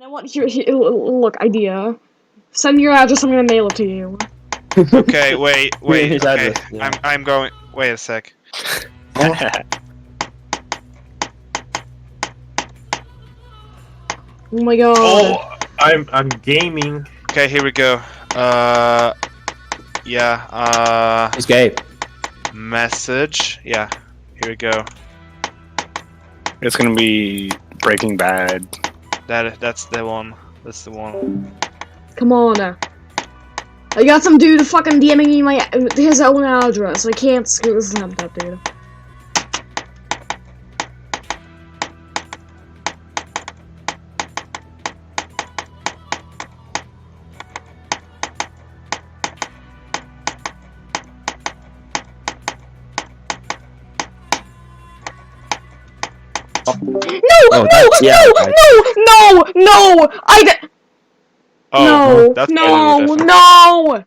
And I want here. Look, idea. Send your address. I'm gonna mail it to you. Okay, wait. His Okay, address, yeah. I'm going. Wait a sec. Oh my god. Oh, I'm gaming. Okay, here we go. Yeah. Escape. Message. Yeah, here we go. It's gonna be Breaking Bad. That's the one. That's the one. Come on. I got some dude fucking DMing me his own address. I can't screw this up, dude. No! No! I Oh, no! that's No! different. No!